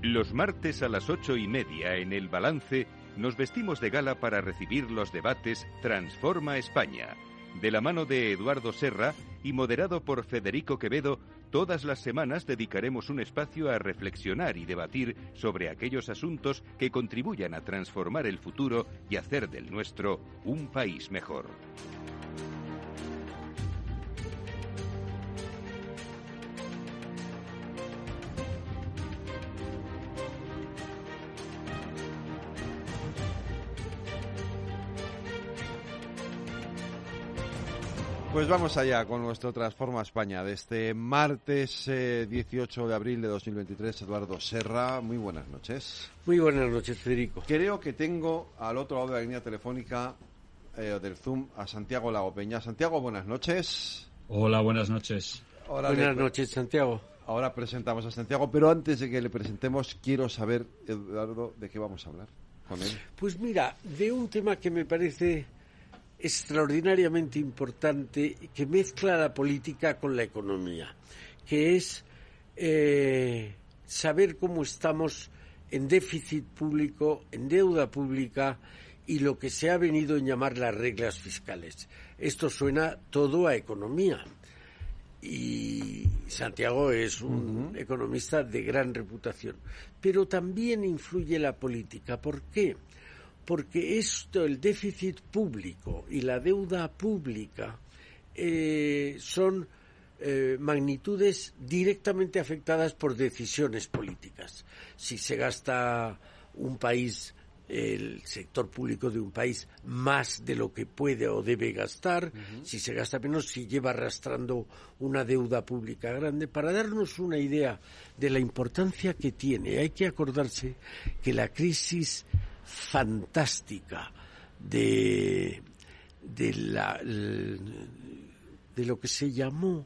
Los martes a las 8:30 en El Balance nos vestimos de gala para recibir los debates Transforma España. De la mano de Eduardo Serra y moderado por Federico Quevedo, todas las semanas dedicaremos un espacio a reflexionar y debatir sobre aquellos asuntos que contribuyan a transformar el futuro y hacer del nuestro un país mejor. Pues vamos allá con nuestro Transforma España de este martes 18 de abril de 2023. Eduardo Serra, muy buenas noches. Muy buenas noches, Federico. Creo que tengo al otro lado de la línea telefónica del Zoom a Santiago Lagopeña. Santiago, buenas noches. Hola, buenas noches. Buenas noches, Santiago. Ahora presentamos a Santiago, pero antes de que le presentemos, quiero saber, Eduardo, de qué vamos a hablar con él. Pues mira, de un tema que me parece extraordinariamente importante, que mezcla la política con la economía, que es saber cómo estamos en déficit público, en deuda pública y lo que se ha venido en llamar las reglas fiscales. Esto suena todo a economía y Santiago es un economista de gran reputación, pero también influye la política. ¿Por qué? Porque el déficit público y la deuda pública son magnitudes directamente afectadas por decisiones políticas. Si se gasta un país, el sector público de un país, más de lo que puede o debe gastar, si se gasta menos, si lleva arrastrando una deuda pública grande. Para darnos una idea de la importancia que tiene, hay que acordarse que la crisis fantástica de lo que se llamó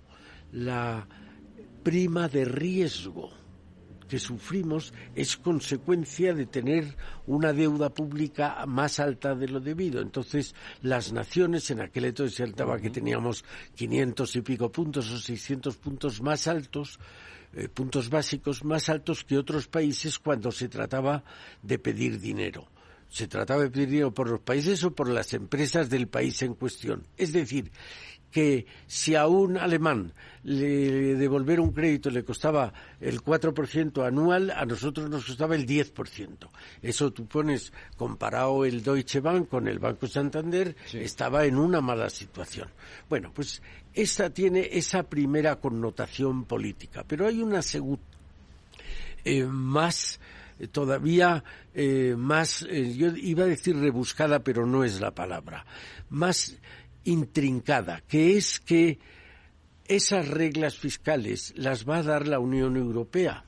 la prima de riesgo que sufrimos es consecuencia de tener una deuda pública más alta de lo debido. Entonces, las naciones, en aquel entonces se altaba que teníamos 500 y pico puntos o 600 puntos más altos, puntos básicos más altos que otros países cuando se trataba de pedir dinero. Se trataba de pedir dinero por los países o por las empresas del país en cuestión. Es decir, que si a un alemán devolver un crédito le costaba el 4% anual, a nosotros nos costaba el 10%. Eso tú pones, comparado el Deutsche Bank con el Banco Santander, sí, estaba en una mala situación. Bueno, pues esta tiene esa primera connotación política, pero hay una segunda, más todavía más, yo iba a decir rebuscada, pero no es la palabra, más intrincada, que es que esas reglas fiscales las va a dar la Unión Europea.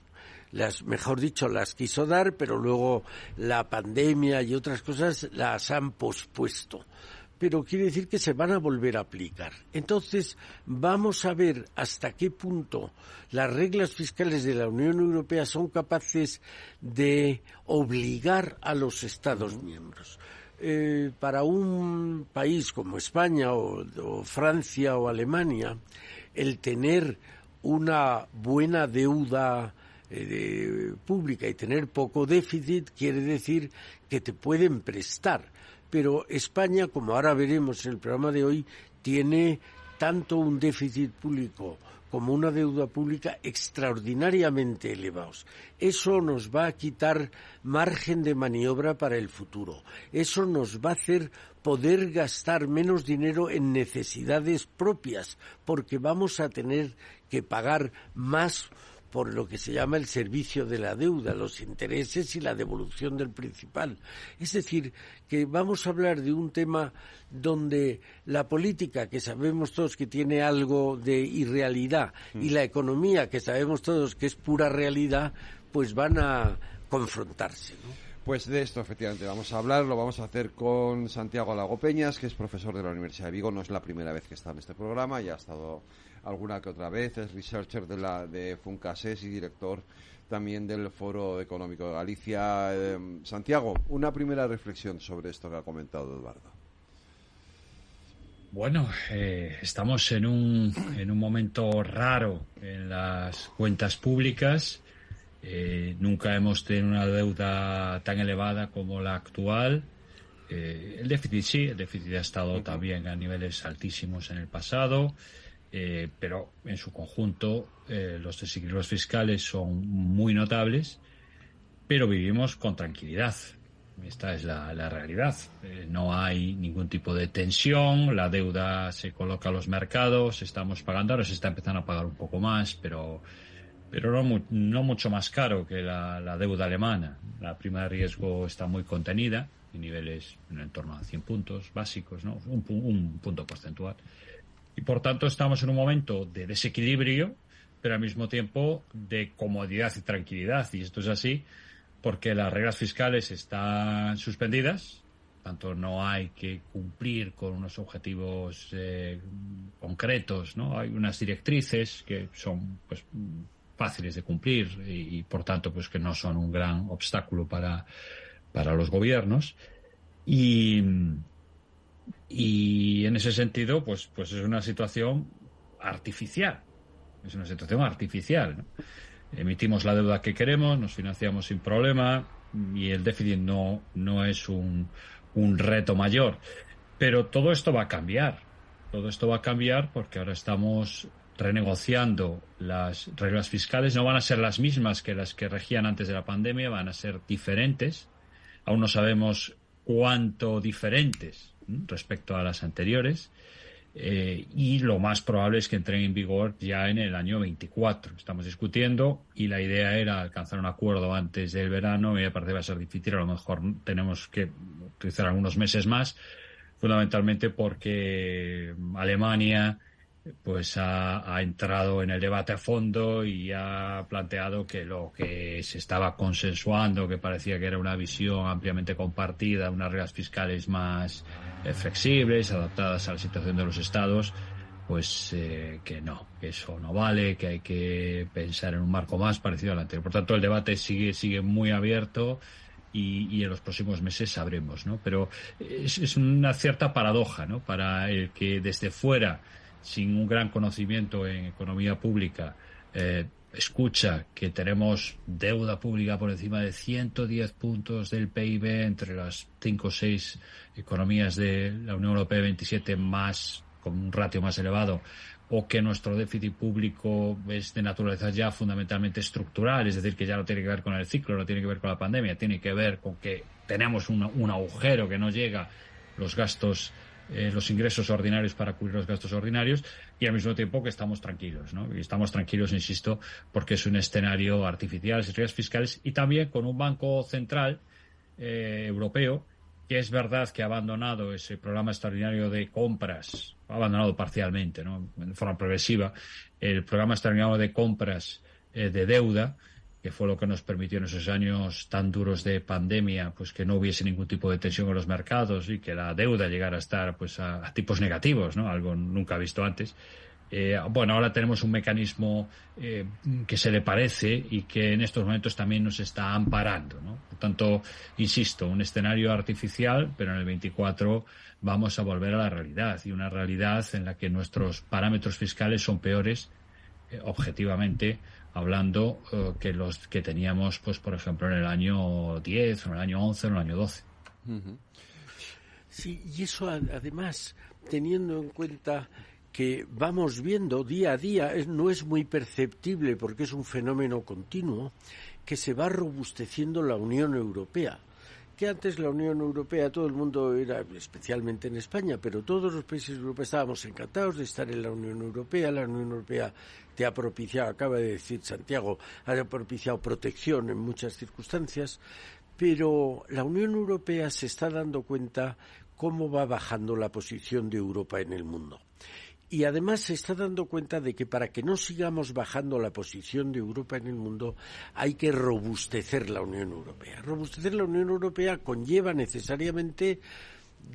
Mejor dicho, las quiso dar, pero luego la pandemia y otras cosas las han pospuesto. Pero quiere decir que se van a volver a aplicar. Entonces, vamos a ver hasta qué punto las reglas fiscales de la Unión Europea son capaces de obligar a los Estados miembros. Para un país como España o Francia o Alemania, el tener una buena deuda pública y tener poco déficit quiere decir que te pueden prestar. Pero España, como ahora veremos en el programa de hoy, tiene tanto un déficit público como una deuda pública extraordinariamente elevados. Eso nos va a quitar margen de maniobra para el futuro. Eso nos va a hacer poder gastar menos dinero en necesidades propias, porque vamos a tener que pagar más por lo que se llama el servicio de la deuda, los intereses y la devolución del principal. Es decir, que vamos a hablar de un tema donde la política, que sabemos todos que tiene algo de irrealidad, y la economía, que sabemos todos que es pura realidad, pues van a confrontarse, ¿no? Pues de esto efectivamente vamos a hablar, lo vamos a hacer con Santiago Lagopeñas, que es profesor de la Universidad de Vigo. No es la primera vez que está en este programa, ya ha estado alguna que otra vez, es researcher de Funcases y director también del Foro Económico de Galicia. Santiago, una primera reflexión sobre esto que ha comentado Eduardo. Bueno, estamos en un momento raro en las cuentas públicas Nunca hemos tenido una deuda tan elevada como la actual. El déficit ha estado también a niveles altísimos en el pasado, pero en su conjunto los desequilibrios fiscales son muy notables, pero vivimos con tranquilidad. Esta es la realidad. No hay ningún tipo de tensión, la deuda se coloca a los mercados, estamos pagando, ahora se está empezando a pagar un poco más, pero no mucho más caro que la deuda alemana. La prima de riesgo está muy contenida, en niveles en torno a 100 puntos básicos, ¿no? Un punto porcentual. Y por tanto estamos en un momento de desequilibrio, pero al mismo tiempo de comodidad y tranquilidad. Y esto es así porque las reglas fiscales están suspendidas, tanto no hay que cumplir con unos objetivos concretos, ¿no? Hay unas directrices que son pues fáciles de cumplir y por tanto pues que no son un gran obstáculo para los gobiernos y en ese sentido pues es una situación artificial. Es una situación artificial, ¿no? Emitimos la deuda que queremos, nos financiamos sin problema y el déficit no es un reto mayor. Pero todo esto va a cambiar. Todo esto va a cambiar porque ahora estamos renegociando las reglas fiscales. No van a ser las mismas que las que regían antes de la pandemia, van a ser diferentes. Aún no sabemos cuánto diferentes respecto a las anteriores. Y lo más probable es que entren en vigor ya en el año 24. Estamos discutiendo y la idea era alcanzar un acuerdo antes del verano y me parece que va a ser difícil. A lo mejor tenemos que utilizar algunos meses más, fundamentalmente porque Alemania pues ha entrado en el debate a fondo y ha planteado que lo que se estaba consensuando, que parecía que era una visión ampliamente compartida, unas reglas fiscales más flexibles, adaptadas a la situación de los estados, pues que eso no vale, que hay que pensar en un marco más parecido al anterior. Por tanto, el debate sigue muy abierto y en los próximos meses sabremos, ¿no? Pero es una cierta paradoja, ¿no? Para el que desde fuera, sin un gran conocimiento en economía pública, escucha que tenemos deuda pública por encima de 110 puntos del PIB entre las 5 o 6 economías de la Unión Europea 27 más, con un ratio más elevado, o que nuestro déficit público es de naturaleza ya fundamentalmente estructural, es decir, que ya no tiene que ver con el ciclo, no tiene que ver con la pandemia, tiene que ver con que tenemos un agujero que no llega los gastos, los ingresos ordinarios para cubrir los gastos ordinarios, y al mismo tiempo que estamos tranquilos, ¿no? Y estamos tranquilos, insisto, porque es un escenario artificial, sin reglas fiscales, y también con un Banco Central europeo que es verdad que ha abandonado ese programa extraordinario de compras, ha abandonado parcialmente, ¿no? De forma progresiva, el programa extraordinario de compras de deuda, que fue lo que nos permitió en esos años tan duros de pandemia, pues que no hubiese ningún tipo de tensión en los mercados y que la deuda llegara a estar pues a tipos negativos, ¿no? Algo nunca visto antes. Bueno, ahora tenemos un mecanismo que se le parece y que en estos momentos también nos está amparando, ¿no? Por tanto, insisto, un escenario artificial, pero en el 24 vamos a volver a la realidad, y una realidad en la que nuestros parámetros fiscales son peores, objetivamente hablando, que los que teníamos, pues por ejemplo, en el año 10, o en el año 11, o en el año 12. Uh-huh. Sí, y eso además, teniendo en cuenta que vamos viendo día a día, no es muy perceptible porque es un fenómeno continuo, que se va robusteciendo la Unión Europea. Que antes la Unión Europea, todo el mundo era, especialmente en España, pero todos los países europeos estábamos encantados de estar en la Unión Europea. La Unión Europea te ha propiciado, acaba de decir Santiago, ha propiciado protección en muchas circunstancias, pero la Unión Europea se está dando cuenta cómo va bajando la posición de Europa en el mundo. Y además se está dando cuenta de que para que no sigamos bajando la posición de Europa en el mundo hay que robustecer la Unión Europea. Robustecer la Unión Europea conlleva necesariamente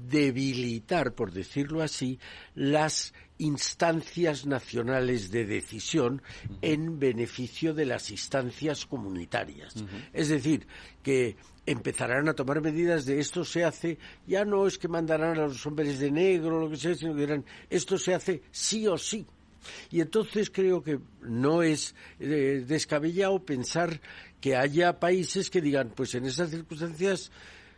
debilitar, por decirlo así, las instancias nacionales de decisión en beneficio de las instancias comunitarias. Uh-huh. Es decir, que empezarán a tomar medidas de esto se hace, ya no es que mandarán a los hombres de negro o lo que sea, sino que dirán esto se hace sí o sí. Y entonces creo que no es descabellado pensar que haya países que digan, pues en esas circunstancias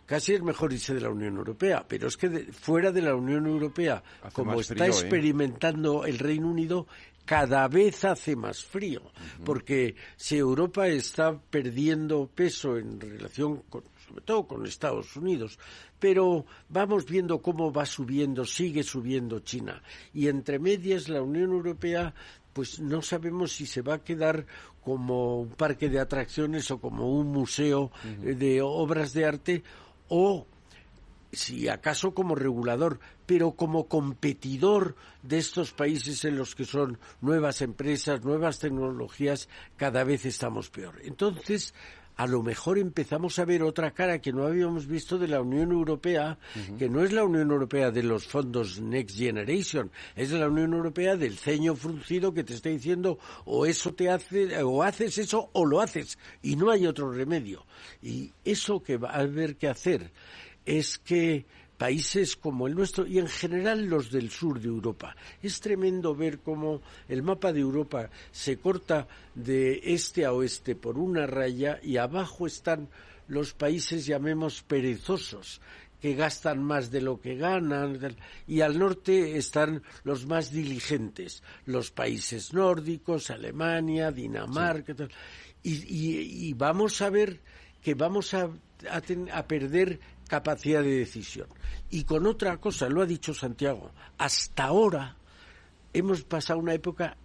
casi es mejor irse de la Unión Europea, pero es que fuera de la Unión Europea, hace como más está frío, experimentando el Reino Unido, cada vez hace más frío, porque si Europa está perdiendo peso en relación sobre todo con Estados Unidos, pero vamos viendo cómo va subiendo, sigue subiendo China, y entre medias la Unión Europea, pues no sabemos si se va a quedar como un parque de atracciones o como un museo de obras de arte, o si acaso como regulador, pero como competidor de estos países en los que son nuevas empresas, nuevas tecnologías, cada vez estamos peor. Entonces, a lo mejor empezamos a ver otra cara que no habíamos visto de la Unión Europea, que no es la Unión Europea de los fondos Next Generation, es la Unión Europea del ceño fruncido que te está diciendo o eso te hace, o haces eso o lo haces, y no hay otro remedio. Y eso que va a haber que hacer es que países como el nuestro y en general los del sur de Europa, es tremendo ver cómo el mapa de Europa se corta de este a oeste por una raya y abajo están los países, llamemos, perezosos, que gastan más de lo que ganan, y al norte están los más diligentes, los países nórdicos, Alemania, Dinamarca, sí. Y vamos a ver que vamos a perder capacidad de decisión. Y con otra cosa, lo ha dicho Santiago, hasta ahora hemos pasado una época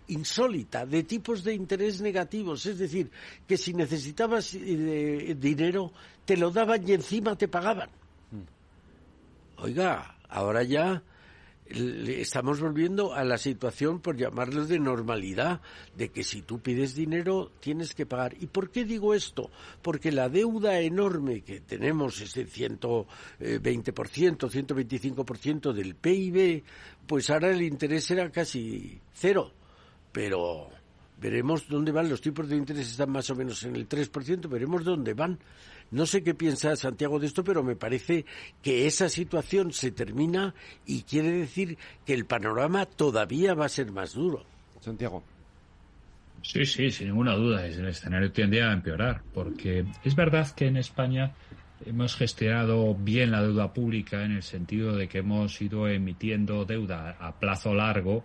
insólita de tipos de interés negativos, es decir, que si necesitabas dinero te lo daban y encima te pagaban. Oiga, ahora ya estamos volviendo a la situación, por llamarlo de normalidad, de que si tú pides dinero tienes que pagar. ¿Y por qué digo esto? Porque la deuda enorme que tenemos, ese 120%, 125% del PIB, pues ahora el interés era casi cero. Pero veremos dónde van. Los tipos de interés están más o menos en el 3%, veremos dónde van. No sé qué piensa Santiago de esto, pero me parece que esa situación se termina y quiere decir que el panorama todavía va a ser más duro. Santiago. Sí, sin ninguna duda. El escenario tiende a empeorar, porque es verdad que en España hemos gestionado bien la deuda pública en el sentido de que hemos ido emitiendo deuda a plazo largo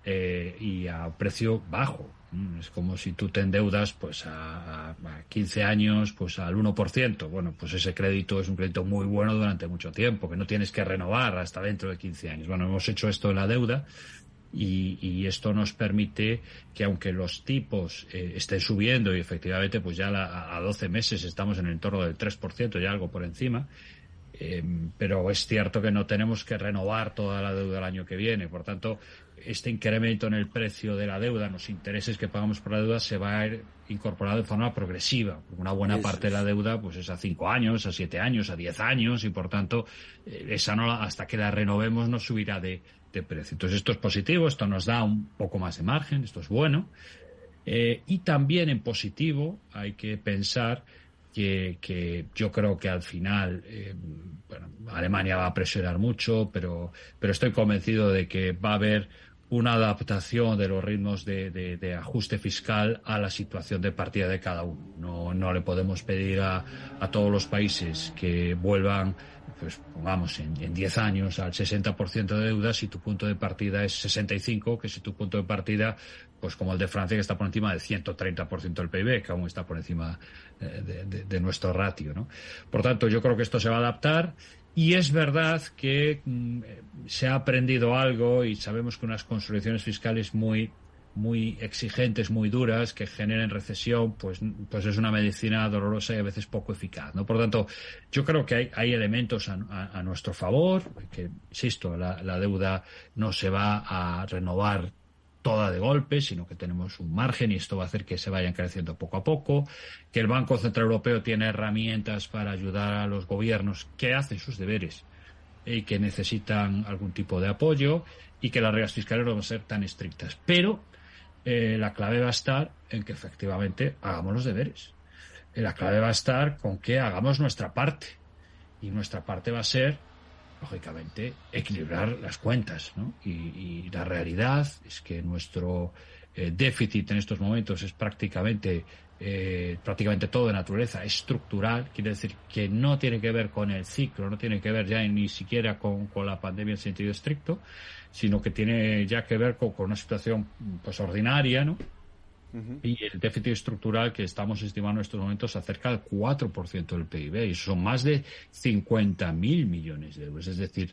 y a precio bajo. Es como si tú te endeudas pues a 15 años pues al 1%. Bueno, pues ese crédito es un crédito muy bueno durante mucho tiempo, que no tienes que renovar hasta dentro de 15 años. Bueno, hemos hecho esto en la deuda y esto nos permite que aunque los tipos estén subiendo y efectivamente pues ya a 12 meses estamos en el entorno del 3%, ya algo por encima, pero es cierto que no tenemos que renovar toda la deuda el año que viene. Por tanto, este incremento en el precio de la deuda, en los intereses que pagamos por la deuda, se va a ir incorporado de forma progresiva. Una buena parte de la deuda pues es a 5 años, a 7 años, a 10 años, y por tanto, esa no, hasta que la renovemos no subirá de precio. Entonces esto es positivo, esto nos da un poco más de margen, esto es bueno. Y también en positivo hay que pensar que yo creo que al final Alemania va a presionar mucho, pero estoy convencido de que va a haber una adaptación de los ritmos de ajuste fiscal a la situación de partida de cada uno. No le podemos pedir a todos los países que vuelvan, pues pongamos, en 10 años al 60% de deuda si tu punto de partida es 65, que si tu punto de partida, pues como el de Francia, que está por encima del 130% del PIB, que aún está por encima de nuestro ratio, ¿no? Por tanto, yo creo que esto se va a adaptar. Y es verdad que se ha aprendido algo y sabemos que unas consolidaciones fiscales muy exigentes, muy duras, que generen recesión, pues es una medicina dolorosa y a veces poco eficaz, ¿no? Por lo tanto, yo creo que hay elementos a nuestro favor, que, insisto, la deuda no se va a renovar toda de golpe, sino que tenemos un margen y esto va a hacer que se vayan creciendo poco a poco, que el Banco Central Europeo tiene herramientas para ayudar a los gobiernos que hacen sus deberes y que necesitan algún tipo de apoyo, y que las reglas fiscales no van a ser tan estrictas. Pero la clave va a estar en que efectivamente hagamos los deberes. La clave va a estar con que hagamos nuestra parte, y nuestra parte va a ser lógicamente, equilibrar las cuentas, ¿no? Y la realidad es que nuestro déficit en estos momentos es prácticamente todo de naturaleza estructural, quiere decir que no tiene que ver con el ciclo, no tiene que ver ya ni siquiera con la pandemia en sentido estricto, sino que tiene ya que ver con una situación pues ordinaria, ¿no? Uh-huh. Y el déficit estructural que estamos estimando en estos momentos acerca del 4% del PIB, y son más de 50.000 millones de euros. Es decir,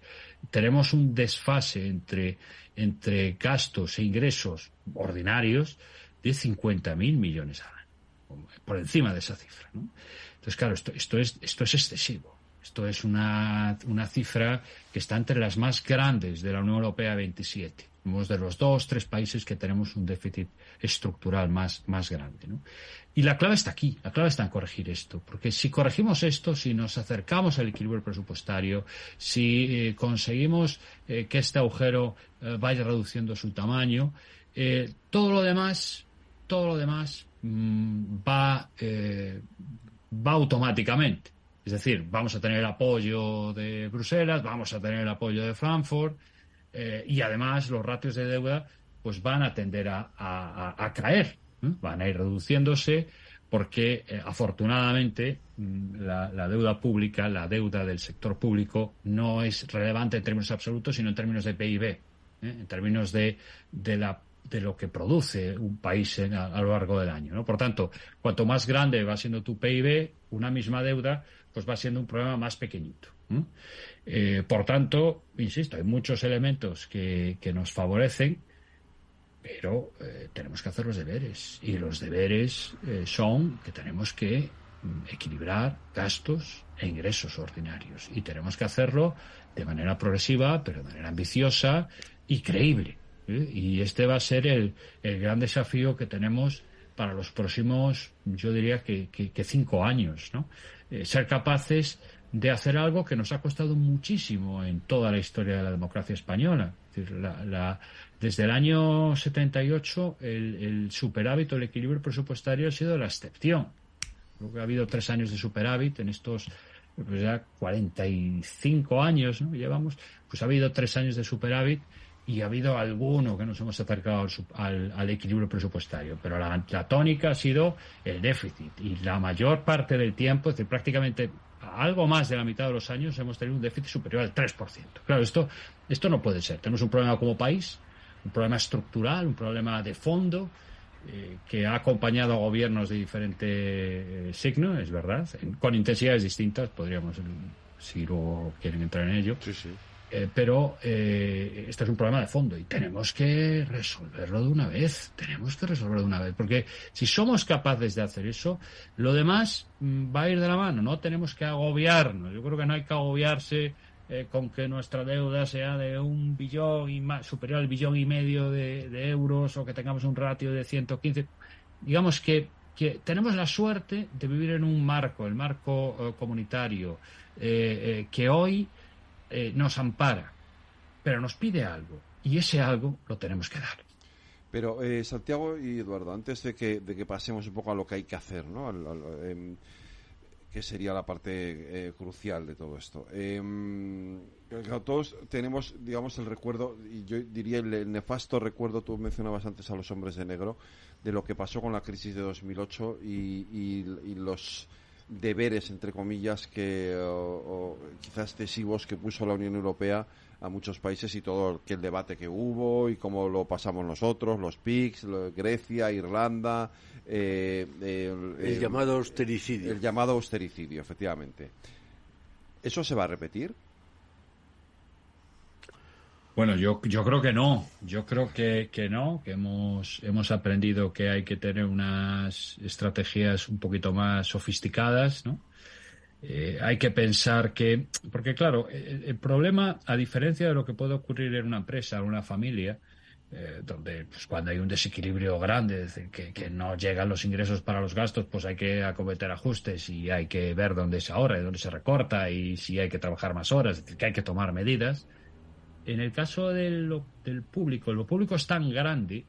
tenemos un desfase entre gastos e ingresos ordinarios de 50.000 millones al año, por encima de esa cifra, ¿no? Entonces, claro, esto es excesivo. Esto es una cifra que está entre las más grandes de la Unión Europea 27. Somos de los 2-3 países que tenemos un déficit estructural más grande, ¿no? Y la clave está aquí, la clave está en corregir esto, porque si corregimos esto, si nos acercamos al equilibrio presupuestario, si conseguimos que este agujero vaya reduciendo su tamaño, todo lo demás va automáticamente. Es decir, vamos a tener el apoyo de Bruselas, vamos a tener el apoyo de Frankfurt, y además los ratios de deuda pues van a tender a caer, ¿eh? Van a ir reduciéndose porque afortunadamente la deuda pública, la deuda del sector público no es relevante en términos absolutos, sino en términos de PIB, en términos de lo que produce un país a lo largo del año, ¿no? Por tanto, cuanto más grande va siendo tu PIB, una misma deuda pues va siendo un problema más pequeñito. Por tanto, insisto, hay muchos elementos que nos favorecen, pero tenemos que hacer los deberes. Y los deberes son que tenemos que equilibrar gastos e ingresos ordinarios. Y tenemos que hacerlo de manera progresiva, pero de manera ambiciosa y creíble. Y este va a ser el gran desafío que tenemos para los próximos, yo diría que 5 años, ¿no? Ser capaces de hacer algo que nos ha costado muchísimo en toda la historia de la democracia española. Es decir, desde el año 78 el superávit o el equilibrio presupuestario ha sido la excepción. Creo que ha habido 3 años de superávit en estos pues ya 45 años, ¿no? Llevamos, pues ha habido 3 años de superávit y ha habido alguno que nos hemos acercado al equilibrio presupuestario, pero la tónica ha sido el déficit, y la mayor parte del tiempo, es decir, prácticamente algo más de la mitad de los años, hemos tenido un déficit superior al 3%. Claro, esto no puede ser. Tenemos un problema como país, un problema estructural, un problema de fondo, que ha acompañado a gobiernos de diferente signo, es verdad, con intensidades distintas, podríamos, si luego quieren entrar en ello. Sí, sí. Pero este es un problema de fondo y tenemos que resolverlo de una vez. Porque si somos capaces de hacer eso, lo demás va a ir de la mano. No tenemos que agobiarnos. Yo creo que no hay que agobiarse con que nuestra deuda sea de 1 billón y más, superior al 1,5 billones de euros, o que tengamos un ratio de 115. Digamos que tenemos la suerte de vivir en un marco, el marco comunitario, que hoy nos ampara, pero nos pide algo, y ese algo lo tenemos que dar. Pero Santiago y Eduardo, antes de que pasemos un poco a lo que hay que hacer, ¿no? Que sería la parte crucial de todo esto. Todos tenemos, digamos, el recuerdo, y yo diría el nefasto recuerdo, tú mencionabas antes a los hombres de negro, de lo que pasó con la crisis de 2008 y los deberes, entre comillas, o quizás excesivos que puso la Unión Europea a muchos países, y todo el debate que hubo y cómo lo pasamos nosotros, los PIGS, Grecia, Irlanda, el llamado austericidio. El llamado austericidio, efectivamente. ¿Eso se va a repetir? Bueno, yo creo que no. Yo creo que no, que hemos aprendido que hay que tener unas estrategias un poquito más sofisticadas, ¿no? Hay que pensar porque claro, el problema, a diferencia de lo que puede ocurrir en una empresa, en una familia, donde pues cuando hay un desequilibrio grande, es decir, que no llegan los ingresos para los gastos, pues hay que acometer ajustes y hay que ver dónde se ahorra y dónde se recorta, y si hay que trabajar más horas, es decir, que hay que tomar medidas. En el caso del público, lo público es tan grande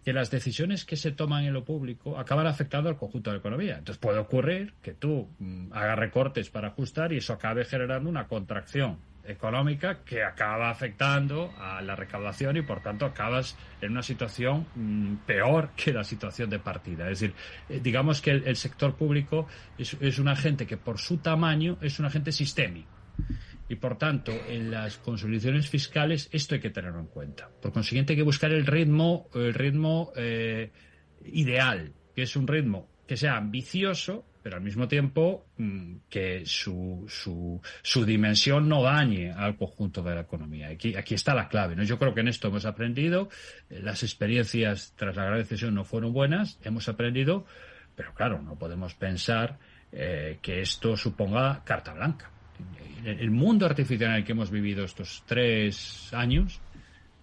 que las decisiones que se toman en lo público acaban afectando al conjunto de la economía. Entonces puede ocurrir que tú hagas recortes para ajustar y eso acabe generando una contracción económica que acaba afectando a la recaudación y por tanto acabas en una situación peor que la situación de partida. Es decir, digamos que el sector público es un agente que por su tamaño es un agente sistémico y por tanto en las consolidaciones fiscales esto hay que tenerlo en cuenta. Por consiguiente hay que buscar el ritmo ideal, que es un ritmo que sea ambicioso, pero al mismo tiempo que su dimensión no dañe al conjunto de la economía. Aquí está la clave, ¿no? Yo creo que en esto hemos aprendido, las experiencias tras la gran recesión no fueron buenas, hemos aprendido, pero claro, no podemos pensar que esto suponga carta blanca. El mundo artificial en el que hemos vivido estos 3 años,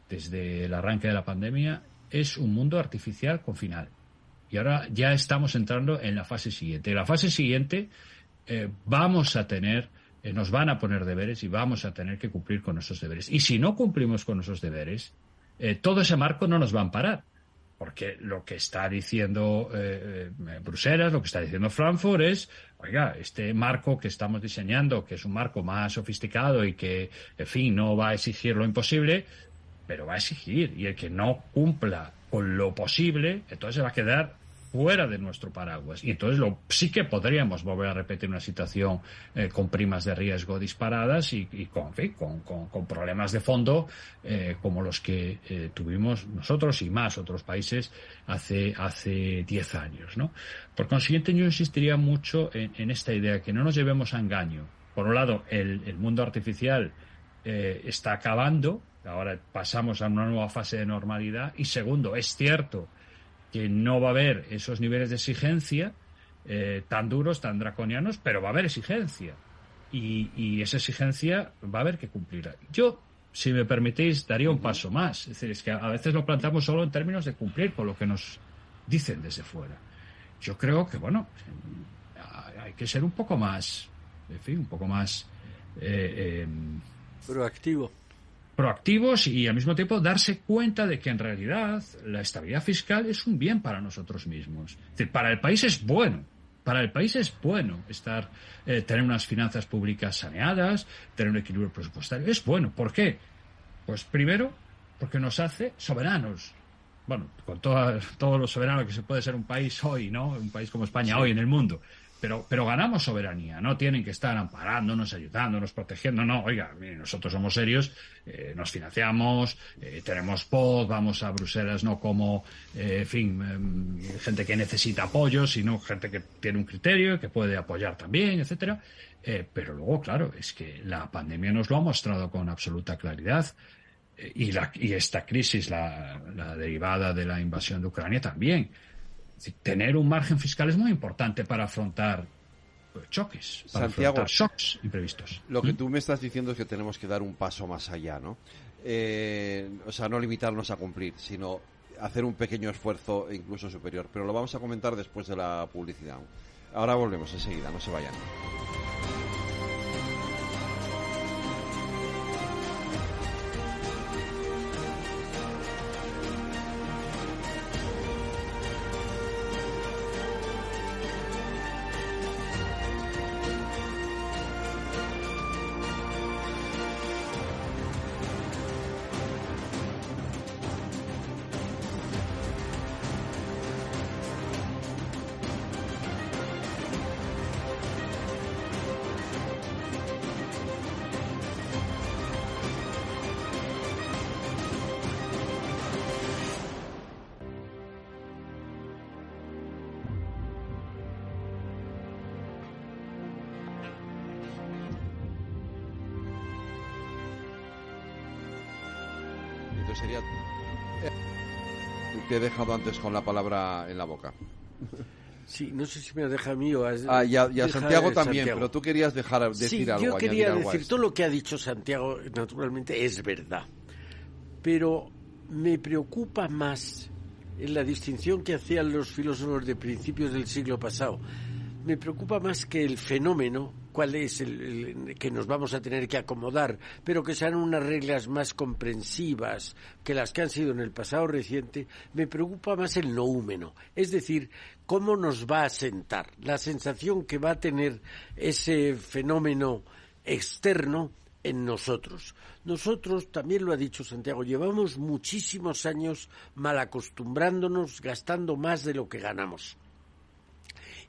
desde el arranque de la pandemia, es un mundo artificial con final. Y ahora ya estamos entrando en la fase siguiente. En la fase siguiente vamos a tener, nos van a poner deberes y vamos a tener que cumplir con esos deberes. Y si no cumplimos con esos deberes, todo ese marco no nos va a amparar. Porque lo que está diciendo Bruselas, lo que está diciendo Frankfurt es, oiga, este marco que estamos diseñando, que es un marco más sofisticado y que, en fin, no va a exigir lo imposible, pero va a exigir. Y el que no cumpla con lo posible, entonces se va a quedar fuera de nuestro paraguas. Y entonces sí que podríamos volver a repetir una situación con primas de riesgo disparadas y con problemas de fondo como los que tuvimos nosotros y más otros países hace 10 años, ¿no? Por consiguiente, yo insistiría mucho en esta idea, que no nos llevemos a engaño. Por un lado, el mundo artificial está acabando, ahora pasamos a una nueva fase de normalidad, y segundo, es cierto que no va a haber esos niveles de exigencia tan duros, tan draconianos, pero va a haber exigencia. Y esa exigencia va a haber que cumplirla. Yo, si me permitís, daría un paso más. Es decir, es que a veces lo planteamos solo en términos de cumplir con lo que nos dicen desde fuera. Yo creo que, bueno, hay que ser un poco más, en fin, un poco más proactivos y al mismo tiempo darse cuenta de que en realidad la estabilidad fiscal es un bien para nosotros mismos. Es decir, para el país es bueno. Para el país es bueno tener unas finanzas públicas saneadas, tener un equilibrio presupuestario. Es bueno. ¿Por qué? Pues primero, porque nos hace soberanos. Bueno, con todo lo soberano que se puede ser un país hoy, ¿no? Un país como España hoy en el mundo. Pero ganamos soberanía, no tienen que estar amparándonos, ayudándonos, protegiendo, no, oiga, miren, nosotros somos serios, nos financiamos, tenemos POD, vamos a Bruselas no como, gente que necesita apoyo, sino gente que tiene un criterio, que puede apoyar también, etcétera. Pero luego, claro, es que la pandemia nos lo ha mostrado con absoluta claridad. Y esta crisis, la derivada de la invasión de Ucrania también. Tener un margen fiscal es muy importante para afrontar choques, para afrontar shocks imprevistos. Lo que tú me estás diciendo es que tenemos que dar un paso más allá, ¿no? O sea, no limitarnos a cumplir, sino hacer un pequeño esfuerzo incluso superior. Pero lo vamos a comentar después de la publicidad. Ahora volvemos enseguida, no se vayan. Sería... Te he dejado antes con la palabra en la boca. Sí, no sé si me deja a mí o a... y a Santiago también, Santiago. Pero tú querías decir algo. Yo quería decir, todo lo que ha dicho Santiago, naturalmente, es verdad. Pero me preocupa más en la distinción que hacían los filósofos de principios del siglo pasado. Me preocupa más que el fenómeno, cuál es el que nos vamos a tener que acomodar, pero que sean unas reglas más comprensivas que las que han sido en el pasado reciente. Me preocupa más el noúmeno, es decir, cómo nos va a sentar, la sensación que va a tener ese fenómeno externo en nosotros. Nosotros, también lo ha dicho Santiago, llevamos muchísimos años mal acostumbrándonos, gastando más de lo que ganamos.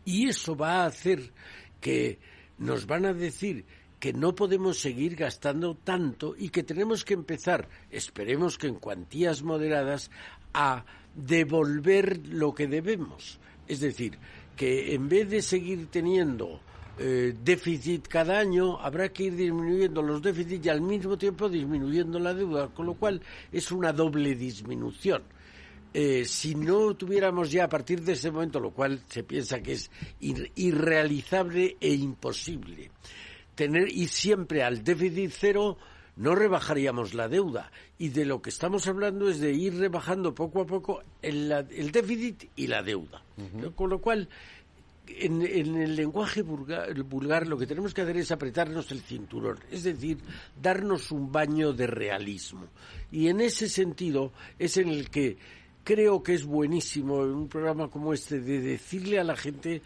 Y eso va a hacer que nos van a decir que no podemos seguir gastando tanto y que tenemos que empezar, esperemos que en cuantías moderadas, a devolver lo que debemos. Es decir, que en vez de seguir teniendo déficit cada año, habrá que ir disminuyendo los déficits y al mismo tiempo disminuyendo la deuda, con lo cual es una doble disminución. Si no tuviéramos ya a partir de ese momento, lo cual se piensa que es irrealizable e imposible, ir siempre al déficit cero, no rebajaríamos la deuda. Y de lo que estamos hablando es de ir rebajando poco a poco el déficit y la deuda. Uh-huh. Con lo cual, en el lenguaje vulgar lo que tenemos que hacer es apretarnos el cinturón, es decir, darnos un baño de realismo. Y en ese sentido es en el que creo que es buenísimo en un programa como este de decirle a la gente,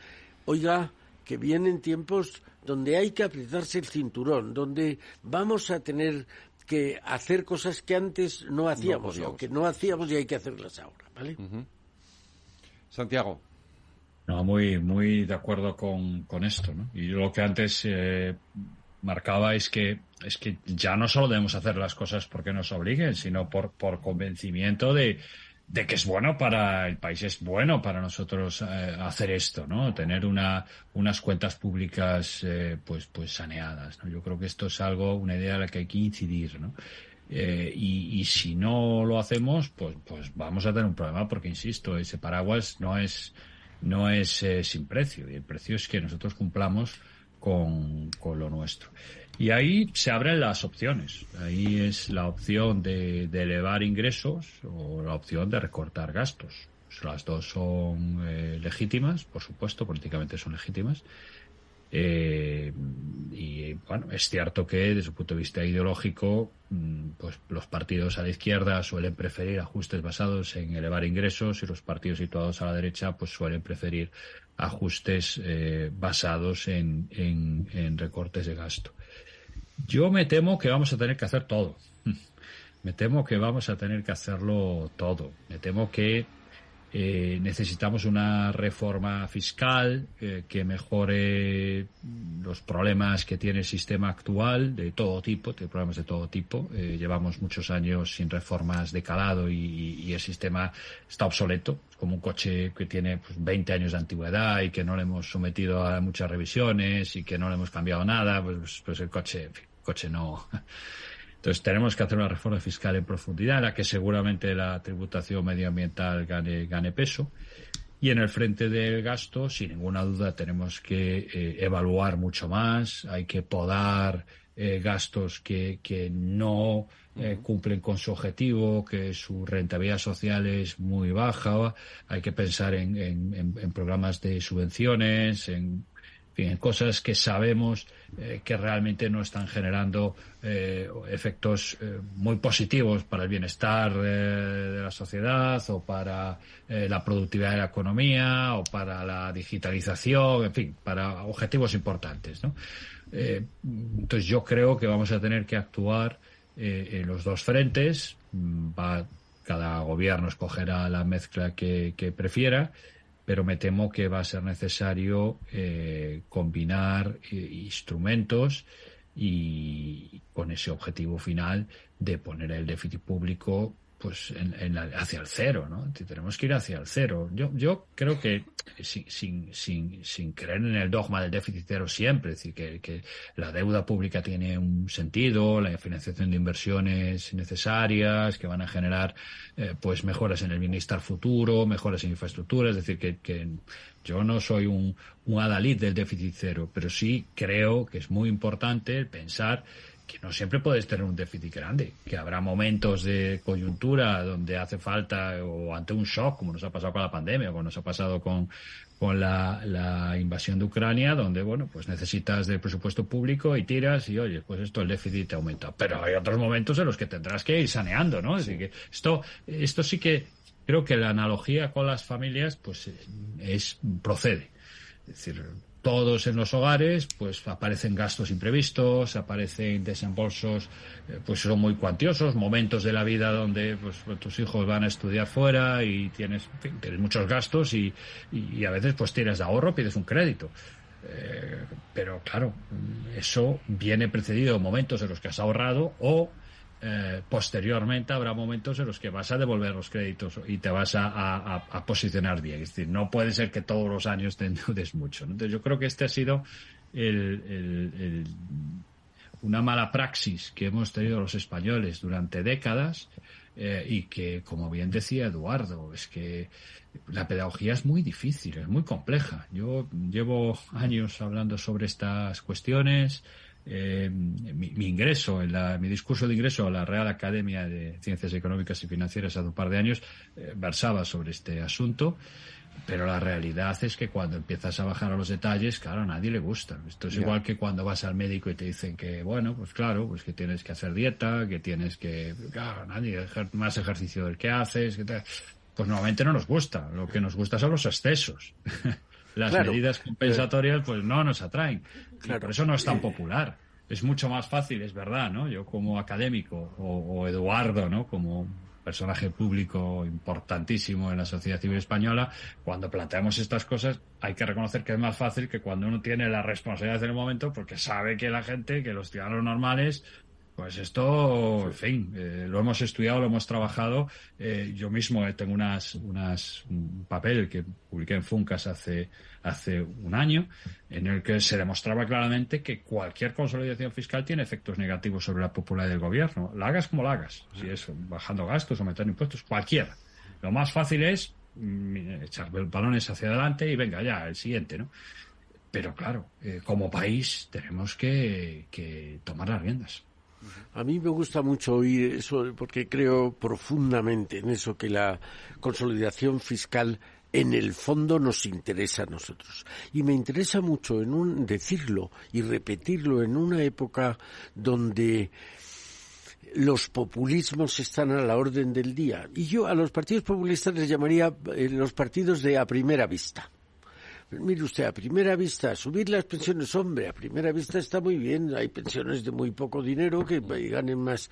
oiga, que vienen tiempos donde hay que apretarse el cinturón, donde vamos a tener que hacer cosas que antes no hacíamos, o que no hacíamos y hay que hacerlas ahora, ¿vale? Uh-huh. Santiago. No, muy de acuerdo con esto, ¿no? Y lo que antes marcaba es que ya no solo debemos hacer las cosas porque nos obliguen, sino por convencimiento de que es bueno para el país, es bueno para nosotros hacer esto, ¿no? Tener unas cuentas públicas pues saneadas, ¿no? Yo creo que esto es una idea en la que hay que incidir, ¿no? Y si no lo hacemos, pues vamos a tener un problema, porque insisto, ese paraguas no es sin precio, y el precio es que nosotros cumplamos con lo nuestro. Y ahí se abren las opciones. Ahí es la opción de elevar ingresos o la opción de recortar gastos. Las dos son legítimas, por supuesto, políticamente son legítimas. Y bueno, es cierto que desde un punto de vista ideológico, pues los partidos a la izquierda suelen preferir ajustes basados en elevar ingresos, y los partidos situados a la derecha pues suelen preferir ajustes basados en recortes de gasto. Yo me temo que vamos a tener que hacer todo. Me temo que vamos a tener que hacerlo todo. Me temo que necesitamos una reforma fiscal que mejore los problemas que tiene el sistema actual, de todo tipo, tiene problemas de todo tipo. Llevamos muchos años sin reformas de calado y el sistema está obsoleto. Es como un coche que tiene 20 años de antigüedad y que no le hemos sometido a muchas revisiones y que no le hemos cambiado nada, pues el coche no. Entonces tenemos que hacer una reforma fiscal en profundidad, en la que seguramente la tributación medioambiental gane peso. Y en el frente del gasto, sin ninguna duda, tenemos que evaluar mucho más. Hay que podar gastos que no cumplen con su objetivo, que su rentabilidad social es muy baja. Hay que pensar en programas de subvenciones, en cosas que sabemos que realmente no están generando efectos muy positivos para el bienestar de la sociedad, o para la productividad de la economía, o para la digitalización, en fin, para objetivos importantes, ¿no? Entonces yo creo que vamos a tener que actuar en los dos frentes. Cada gobierno escogerá la mezcla que prefiera, pero me temo que va a ser necesario combinar instrumentos y con ese objetivo final de poner el déficit público pues hacia el cero, ¿no? Tenemos que ir hacia el cero. Yo creo que sin creer en el dogma del déficit cero siempre, es decir, que la deuda pública tiene un sentido, la financiación de inversiones necesarias que van a generar pues mejoras en el bienestar futuro, mejoras en infraestructura, es decir, que yo no soy un adalid del déficit cero, pero sí creo que es muy importante pensar que no siempre puedes tener un déficit grande, que habrá momentos de coyuntura donde hace falta, o ante un shock, como nos ha pasado con la pandemia, como nos ha pasado con la invasión de Ucrania, donde, bueno, pues necesitas del presupuesto público y tiras y, oye, pues el déficit te aumenta. Pero hay otros momentos en los que tendrás que ir saneando, ¿no? Así que esto sí que creo que la analogía con las familias, pues procede. Es decir, todos en los hogares, pues aparecen gastos imprevistos, aparecen desembolsos, pues son muy cuantiosos, momentos de la vida donde pues tus hijos van a estudiar fuera y tienes muchos gastos y a veces pues tienes de ahorro, pides un crédito. Pero claro, eso viene precedido de momentos en los que has ahorrado o posteriormente habrá momentos en los que vas a devolver los créditos y te vas a posicionar bien. Es decir, no puede ser que todos los años te endeudes mucho, ¿no? Entonces yo creo que este ha sido una mala praxis que hemos tenido los españoles durante décadas y que, como bien decía Eduardo, es que la pedagogía es muy difícil, es muy compleja. Yo llevo años hablando sobre estas cuestiones. Mi ingreso, mi discurso de ingreso a la Real Academia de Ciencias Económicas y Financieras hace un par de años versaba sobre este asunto, pero la realidad es que cuando empiezas a bajar a los detalles, claro, a nadie le gusta. Esto es igual que cuando vas al médico y te dicen que, bueno, pues claro, pues que tienes que hacer dieta, que tienes que, claro, nadie, más ejercicio del que haces, que tal. Pues normalmente no nos gusta. Lo que nos gusta son los excesos. Las medidas compensatorias pues no nos atraen. Y por eso no es tan popular. Es mucho más fácil, es verdad, ¿no? Yo como académico o Eduardo, ¿no? Como personaje público importantísimo en la sociedad civil española, cuando planteamos estas cosas hay que reconocer que es más fácil que cuando uno tiene la responsabilidad en el momento, porque sabe que la gente, que los ciudadanos normales, pues esto, en fin, lo hemos estudiado, lo hemos trabajado. Yo mismo tengo un papel que publiqué en Funcas hace un año, en el que se demostraba claramente que cualquier consolidación fiscal tiene efectos negativos sobre la popularidad del gobierno. La hagas como la hagas, si es bajando gastos, aumentando impuestos, cualquiera. Lo más fácil es echar balones hacia adelante y venga ya, el siguiente, ¿no? Pero claro, como país tenemos que tomar las riendas. A mí me gusta mucho oír eso porque creo profundamente en eso, que la consolidación fiscal en el fondo nos interesa a nosotros. Y me interesa mucho decirlo y repetirlo en una época donde los populismos están a la orden del día. Y yo a los partidos populistas les llamaría los partidos de a primera vista. Mire usted, a primera vista, subir las pensiones, hombre, a primera vista está muy bien, hay pensiones de muy poco dinero que ganen más,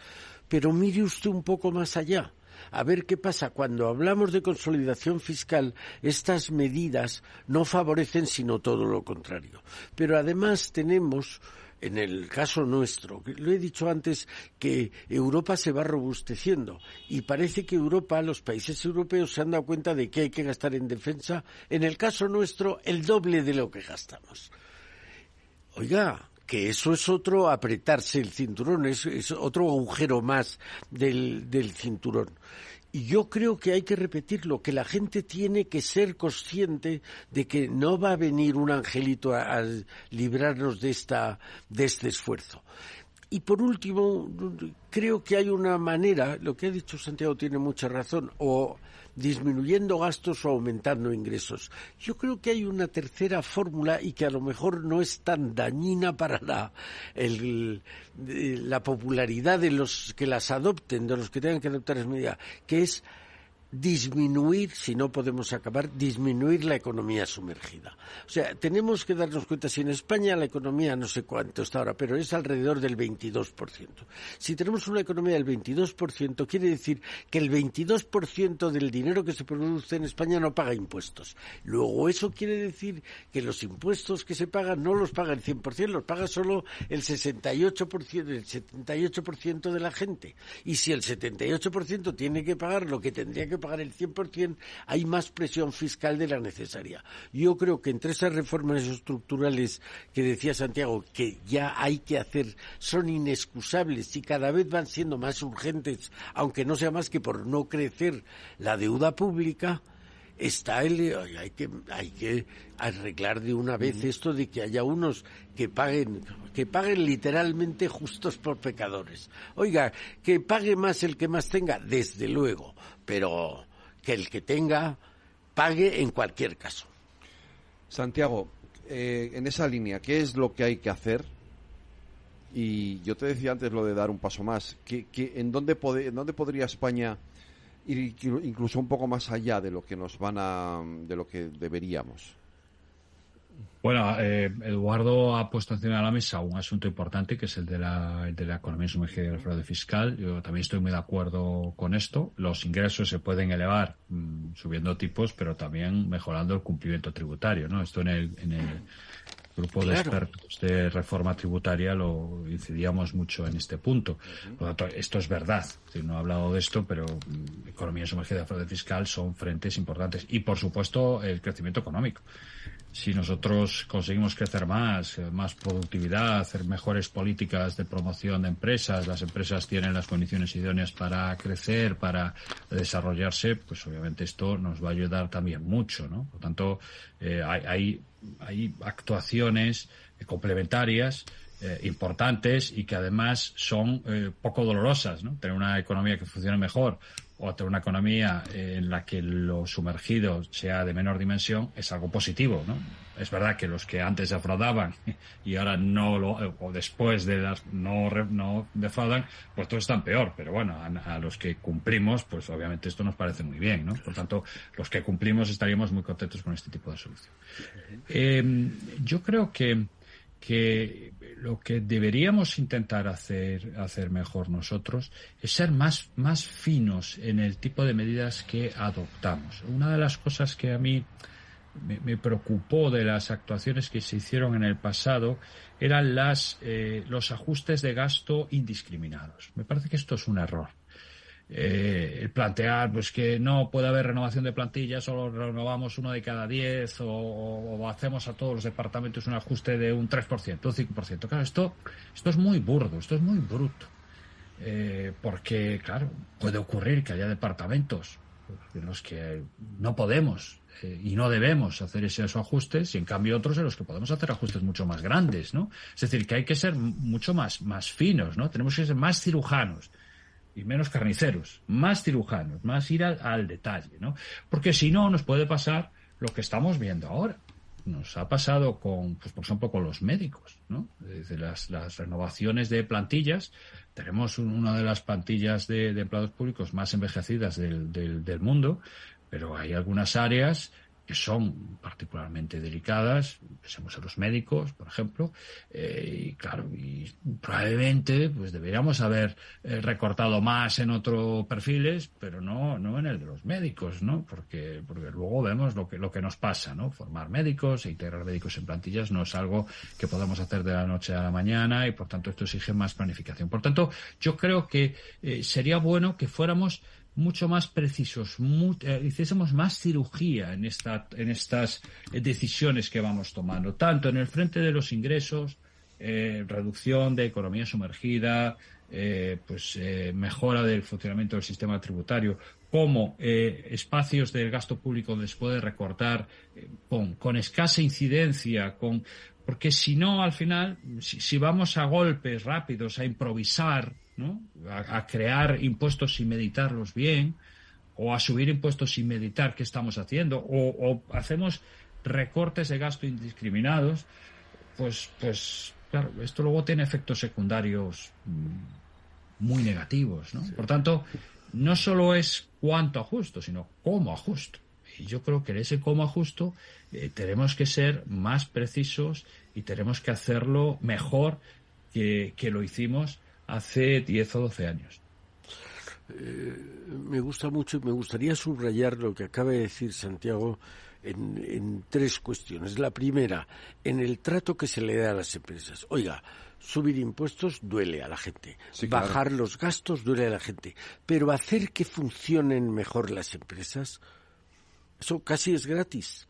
pero mire usted un poco más allá, a ver qué pasa. Cuando hablamos de consolidación fiscal, estas medidas no favorecen sino todo lo contrario. Pero además tenemos, en el caso nuestro, lo he dicho antes, que Europa se va robusteciendo y parece que Europa, los países europeos se han dado cuenta de que hay que gastar en defensa, en el caso nuestro, el doble de lo que gastamos. Oiga, que eso es otro apretarse el cinturón, es otro agujero más del cinturón. Y yo creo que hay que repetirlo, que la gente tiene que ser consciente de que no va a venir un angelito a librarnos de este esfuerzo. Y por último, creo que hay una manera, lo que ha dicho Santiago tiene mucha razón, o disminuyendo gastos o aumentando ingresos. Yo creo que hay una tercera fórmula y que a lo mejor no es tan dañina para la popularidad de los que las adopten, de los que tengan que adoptar esa medida, que es disminuir, si no podemos acabar, disminuir la economía sumergida. O sea, tenemos que darnos cuenta, si en España la economía no sé cuánto está ahora, pero es alrededor del 22%. Si tenemos una economía del 22%, quiere decir que el 22% del dinero que se produce en España no paga impuestos. Luego eso quiere decir que los impuestos que se pagan no los paga el 100%, los paga solo el 78% de la gente. Y si el 78% tiene que pagar lo que tendría que pagar el 100%, hay más presión fiscal de la necesaria. Yo creo que entre esas reformas estructurales que decía Santiago, que ya hay que hacer, son inexcusables y cada vez van siendo más urgentes, aunque no sea más que por no crecer la deuda pública, está hay que arreglar de una vez esto de que haya unos que paguen literalmente justos por pecadores. Oiga, que pague más el que más tenga, desde luego, pero que el que tenga pague en cualquier caso. Santiago, en esa línea, ¿qué es lo que hay que hacer? Y yo te decía antes lo de dar un paso más. ¿En dónde podría España ir incluso un poco más allá de lo que de lo que deberíamos? Bueno, Eduardo ha puesto encima de la mesa un asunto importante, que es el de la economía sumergida y el fraude fiscal. Yo también estoy muy de acuerdo con esto. Los ingresos se pueden elevar subiendo tipos, pero también mejorando el cumplimiento tributario, ¿no? Esto en el grupo de expertos de reforma tributaria lo incidíamos mucho en este punto. Por lo tanto, esto es verdad. No he hablado de esto, pero economía sumergida y fraude fiscal son frentes importantes. Y, por supuesto, el crecimiento económico. Si nosotros conseguimos crecer más productividad, hacer mejores políticas de promoción de empresas, las empresas tienen las condiciones idóneas para crecer, para desarrollarse, pues obviamente esto nos va a ayudar también mucho, ¿no? Por lo tanto, hay actuaciones complementarias importantes y que además son poco dolorosas, ¿no? Tener una economía que funcione mejor o tener una economía en la que lo sumergido sea de menor dimensión es algo positivo, ¿no? Es verdad que los que antes defraudaban y ahora o después de no defraudan, pues todos están peor. Pero bueno, a los que cumplimos, pues obviamente esto nos parece muy bien, ¿no? Por tanto, los que cumplimos estaríamos muy contentos con este tipo de solución. Yo creo que lo que deberíamos intentar hacer mejor nosotros es ser más finos en el tipo de medidas que adoptamos. Una de las cosas que a mí me preocupó de las actuaciones que se hicieron en el pasado eran los ajustes de gasto indiscriminados. Me parece que esto es un error. El plantear pues que no puede haber renovación de plantillas, solo renovamos uno de cada 10 o hacemos a todos los departamentos un ajuste de un 3%, un 5%. Claro, esto es muy burdo, esto es muy bruto. Porque, claro, puede ocurrir que haya departamentos en los que no podemos y no debemos hacer esos ajustes y en cambio otros en los que podemos hacer ajustes mucho más grandes, ¿no? Es decir, que hay que ser mucho más finos, ¿no? Tenemos que ser más cirujanos y menos carniceros, más cirujanos, más ir al detalle, ¿no? Porque si no, nos puede pasar lo que estamos viendo ahora. Nos ha pasado pues por ejemplo, con los médicos, ¿no? Desde las renovaciones de plantillas, tenemos una de las plantillas de empleados públicos más envejecidas del mundo, pero hay algunas áreas que son particularmente delicadas, pensemos en los médicos, por ejemplo, y claro, y probablemente pues deberíamos haber recortado más en otros perfiles, pero no en el de los médicos, ¿no? Porque luego vemos lo que nos pasa, ¿no? Formar médicos e integrar médicos en plantillas no es algo que podamos hacer de la noche a la mañana y por tanto esto exige más planificación. Por tanto, yo creo que sería bueno que fuéramos mucho más precisos, hiciésemos más cirugía en estas decisiones que vamos tomando, tanto en el frente de los ingresos, reducción de economía sumergida, mejora del funcionamiento del sistema tributario, como espacios del gasto público donde se puede recortar con escasa incidencia, porque si no, al final, si vamos a golpes rápidos, a improvisar, ¿no? A crear impuestos sin meditarlos bien, o a subir impuestos sin meditar qué estamos haciendo, o hacemos recortes de gasto indiscriminados, pues claro, esto luego tiene efectos secundarios muy negativos, ¿no? Sí. Por tanto, no solo es cuánto ajusto, sino cómo ajusto. Y yo creo que en ese cómo ajusto tenemos que ser más precisos y tenemos que hacerlo mejor que lo hicimos hace 10 o 12 años. Me gusta mucho y me gustaría subrayar lo que acaba de decir Santiago en tres cuestiones. La primera, en el trato que se le da a las empresas. Oiga, subir impuestos duele a la gente, sí, claro. Bajar los gastos duele a la gente, pero hacer que funcionen mejor las empresas, eso casi es gratis.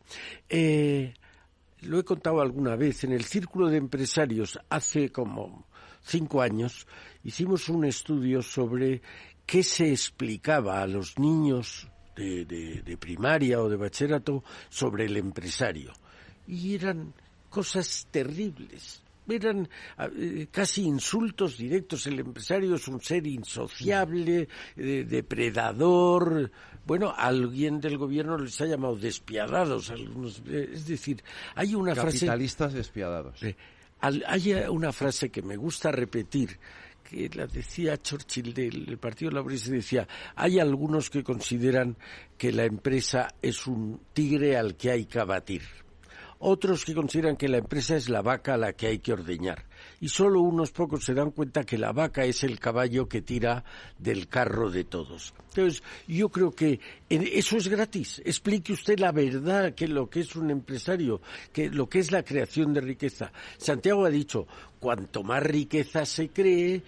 Lo he contado alguna vez, en el Círculo de Empresarios hace como 5 años hicimos un estudio sobre qué se explicaba a los niños de primaria o de bachillerato sobre el empresario. Y eran cosas terribles, eran casi insultos directos. El empresario es un ser insociable, depredador. Bueno, a alguien del gobierno les ha llamado despiadados. Algunos, es decir, hay una frase... Capitalistas despiadados. Hay una frase que me gusta repetir, que la decía Churchill del Partido Laborista, decía, hay algunos que consideran que la empresa es un tigre al que hay que abatir. otros que consideran que la empresa es la vaca a la que hay que ordeñar. Y solo unos pocos se dan cuenta que la vaca es el caballo que tira del carro de todos. Entonces, yo creo que eso es gratis. Explique usted la verdad, que lo que es un empresario, que lo que es la creación de riqueza. Santiago ha dicho, cuanto más riqueza se cree,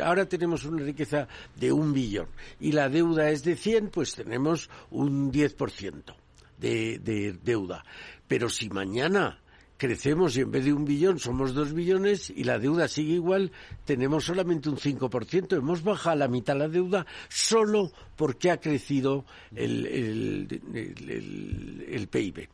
ahora tenemos una riqueza de 1 billón y la deuda es de 100, pues tenemos un 10% de deuda. Pero si mañana crecemos y en vez de 1 billón somos 2 billones y la deuda sigue igual, tenemos solamente un 5%. Hemos bajado a la mitad la deuda solo porque ha crecido el PIB.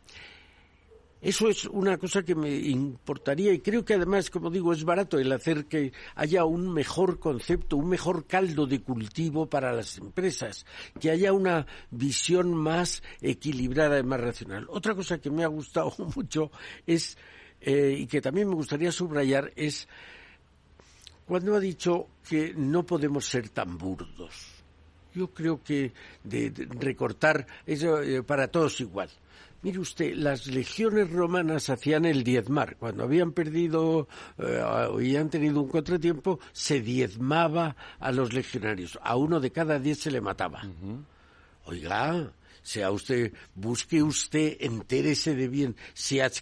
Eso es una cosa que me importaría y creo que además, como digo, es barato el hacer que haya un mejor concepto, un mejor caldo de cultivo para las empresas, que haya una visión más equilibrada y más racional. Otra cosa que me ha gustado mucho es, y que también me gustaría subrayar, es cuando ha dicho que no podemos ser tan burdos. Yo creo que de recortar eso para todos igual. Mire usted, las legiones romanas hacían el diezmar. Cuando habían perdido y han tenido un contratiempo, se diezmaba a los legionarios. A 1 de cada 10 se le mataba. Uh-huh. Oiga, busque usted, entérese de bien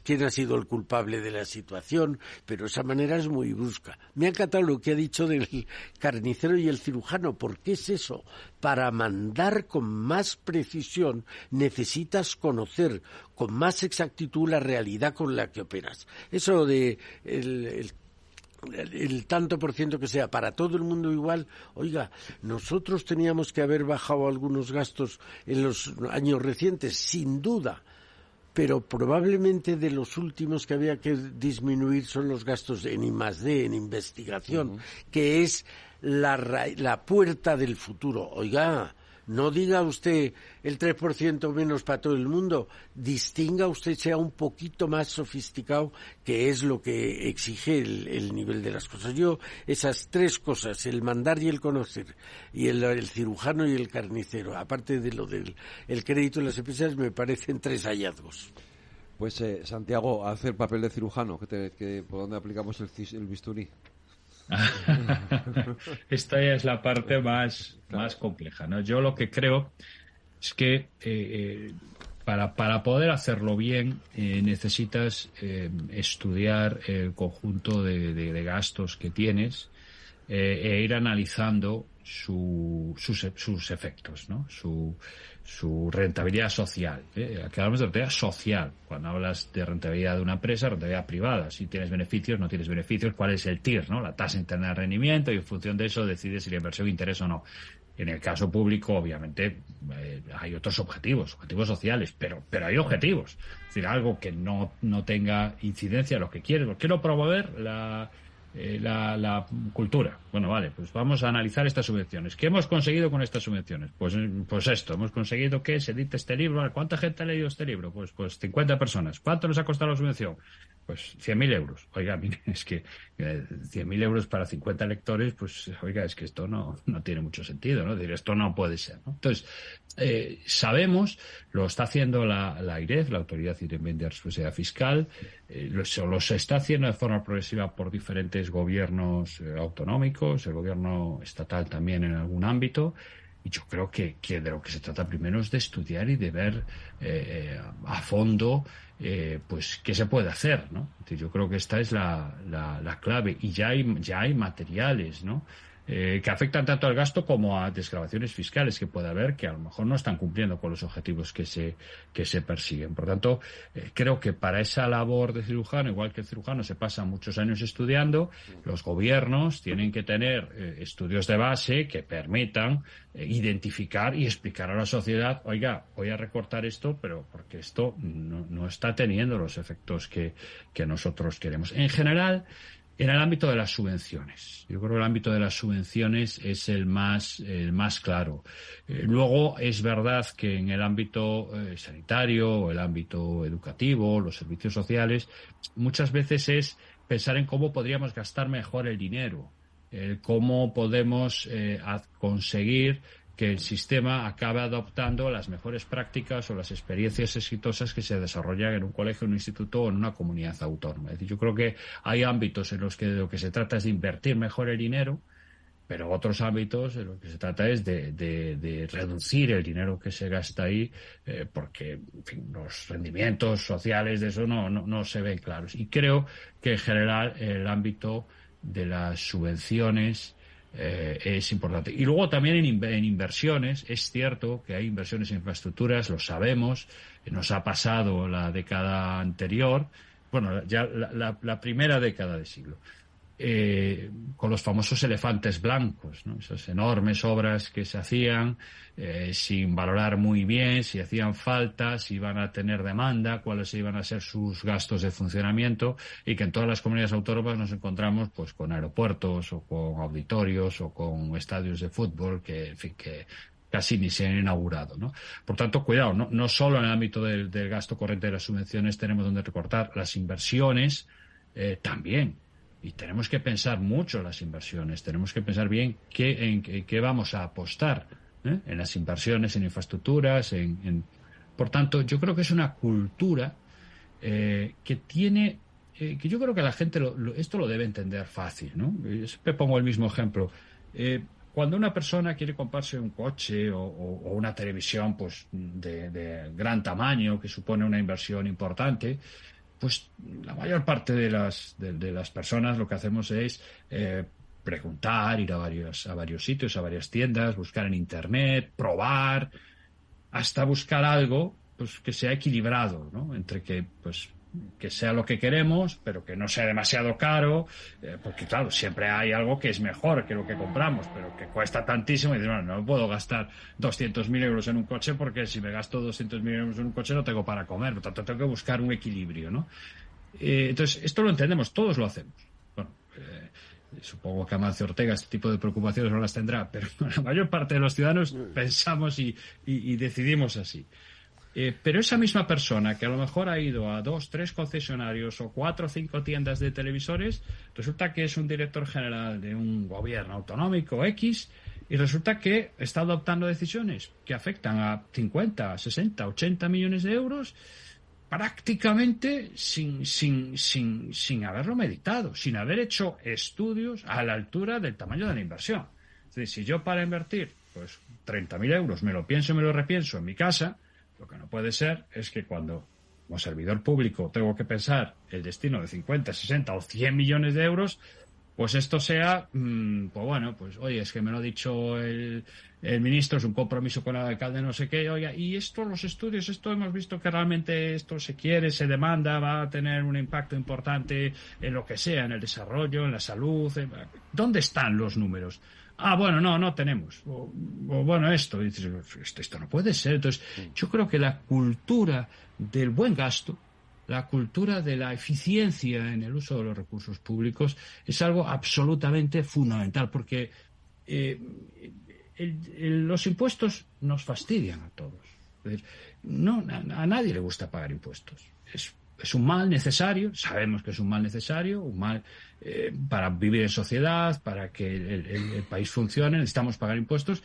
quién ha sido el culpable de la situación, pero esa manera es muy brusca. Me ha encantado lo que ha dicho del carnicero y el cirujano. ¿Por qué es eso? Para mandar con más precisión necesitas conocer con más exactitud la realidad con la que operas. Eso de el tanto por ciento que sea para todo el mundo igual. Oiga, nosotros teníamos que haber bajado algunos gastos en los años recientes, sin duda, pero probablemente de los últimos que había que disminuir son los gastos en I+D, en investigación, que es la puerta del futuro. Oiga, no diga usted el 3% menos para todo el mundo, distinga usted, sea un poquito más sofisticado, que es lo que exige el nivel de las cosas. Yo, esas 3 cosas, el mandar y el conocer, y el cirujano y el carnicero, aparte de lo del crédito de las empresas, me parecen 3 hallazgos. Pues Santiago, hace el papel de cirujano, ¿por dónde aplicamos el bisturí? Esta ya es la parte más compleja, ¿no? Yo lo que creo es que para poder hacerlo bien necesitas estudiar el conjunto de gastos que tienes e ir analizando sus efectos, ¿no? Su rentabilidad social. Aquí hablamos de rentabilidad social. Cuando hablas de rentabilidad de una empresa, rentabilidad privada. Si tienes beneficios, no tienes beneficios, ¿cuál es el TIR, ¿no? La tasa interna de rendimiento, y en función de eso decides si la inversión interesa o no. En el caso público, obviamente, hay otros objetivos sociales, pero hay objetivos. Es decir, algo que no tenga incidencia en lo que quieres. Quiero promover la cultura. Bueno, vale, pues vamos a analizar estas subvenciones. ¿Qué hemos conseguido con estas subvenciones? Pues esto, hemos conseguido que se edite este libro. ¿Cuánta gente ha leído este libro? Pues 50 personas. ¿Cuánto nos ha costado la subvención? Pues 100.000 euros. Oiga, mire, es que 100.000 euros para 50 lectores, pues oiga, es que esto no tiene mucho sentido, ¿no? Es decir, esto no puede ser, ¿no? Entonces, sabemos, lo está haciendo la AIREF, la Autoridad Independiente de Responsabilidad Fiscal, se está haciendo de forma progresiva por diferentes gobiernos autonómicos, el gobierno estatal también en algún ámbito. Y yo creo que de lo que se trata primero es de estudiar y de ver a fondo pues qué se puede hacer, ¿no? Yo creo que esta es la clave, y ya hay materiales, ¿no? Que afectan tanto al gasto como a desgravaciones fiscales que puede haber, que a lo mejor no están cumpliendo con los objetivos que se persiguen. Por tanto, creo que para esa labor de cirujano, igual que el cirujano se pasa muchos años estudiando, los gobiernos tienen que tener estudios de base que permitan identificar y explicar a la sociedad, oiga, voy a recortar esto, pero porque esto no está teniendo los efectos que nosotros queremos. En general, en el ámbito de las subvenciones. Yo creo que el ámbito de las subvenciones es el más claro. Luego, es verdad que en el ámbito sanitario o el ámbito educativo, los servicios sociales, muchas veces es pensar en cómo podríamos gastar mejor el dinero, cómo podemos conseguir que el sistema acabe adoptando las mejores prácticas o las experiencias exitosas que se desarrollan en un colegio, en un instituto o en una comunidad autónoma. Es decir, yo creo que hay ámbitos en los que de lo que se trata es de invertir mejor el dinero, pero otros ámbitos en los que se trata es de reducir el dinero que se gasta ahí, porque en fin, los rendimientos sociales de eso no se ven claros. Y creo que en general el ámbito de las subvenciones es importante. Y luego también en inversiones, es cierto que hay inversiones en infraestructuras, lo sabemos, nos ha pasado la década anterior, bueno, ya la primera década del siglo, con los famosos elefantes blancos, ¿no? Esas enormes obras que se hacían sin valorar muy bien si hacían falta, si iban a tener demanda, cuáles iban a ser sus gastos de funcionamiento, y que en todas las comunidades autónomas nos encontramos pues con aeropuertos o con auditorios o con estadios de fútbol que, en fin, que casi ni se han inaugurado, ¿no? Por tanto, cuidado, no solo en el ámbito del gasto corriente de las subvenciones tenemos donde recortar, las inversiones también. Y tenemos que pensar mucho las inversiones, tenemos que pensar bien en qué vamos a apostar, en las inversiones, en infraestructuras, Por tanto, yo creo que es una cultura que tiene, que yo creo que la gente esto lo debe entender fácil, ¿no? Yo siempre pongo el mismo ejemplo. Cuando una persona quiere comprarse un coche o una televisión pues de gran tamaño, que supone una inversión importante, pues la mayor parte de las personas lo que hacemos es preguntar, ir a varios sitios, a varias tiendas, buscar en internet, probar, hasta buscar algo pues que sea equilibrado, ¿no? Entre que sea lo que queremos, pero que no sea demasiado caro, porque claro, siempre hay algo que es mejor que lo que compramos, pero que cuesta tantísimo, y dices, bueno, no puedo gastar 200.000 euros en un coche, porque si me gasto 200.000 euros en un coche no tengo para comer, por tanto tengo que buscar un equilibrio, ¿no? Entonces, esto lo entendemos, todos lo hacemos. Bueno, supongo que Amancio Ortega este tipo de preocupaciones no las tendrá, pero la mayor parte de los ciudadanos pensamos y decidimos así. Pero esa misma persona que a lo mejor ha ido a 2, 3 concesionarios o 4 o 5 tiendas de televisores, resulta que es un director general de un gobierno autonómico X, y resulta que está adoptando decisiones que afectan a 50, 60, 80 millones de euros prácticamente sin haberlo meditado, sin haber hecho estudios a la altura del tamaño de la inversión. Es decir, si yo para invertir pues 30.000 euros me lo pienso y me lo repienso en mi casa, lo que no puede ser es que cuando, como servidor público, tengo que pensar el destino de 50, 60 o 100 millones de euros, pues esto sea, pues bueno, pues oye, es que me lo ha dicho el ministro, es un compromiso con el alcalde, no sé qué, oiga, y esto, los estudios, esto hemos visto que realmente esto se quiere, se demanda, va a tener un impacto importante en lo que sea, en el desarrollo, en la salud, ¿dónde están los números? Ah, bueno, no tenemos. O bueno, esto. Y dices, esto no puede ser. Entonces, yo creo que la cultura del buen gasto, la cultura de la eficiencia en el uso de los recursos públicos es algo absolutamente fundamental, porque los impuestos nos fastidian a todos. Es decir, a nadie le gusta pagar impuestos. Es un mal necesario, sabemos que es un mal necesario, un mal para vivir en sociedad, para que el país funcione, necesitamos pagar impuestos,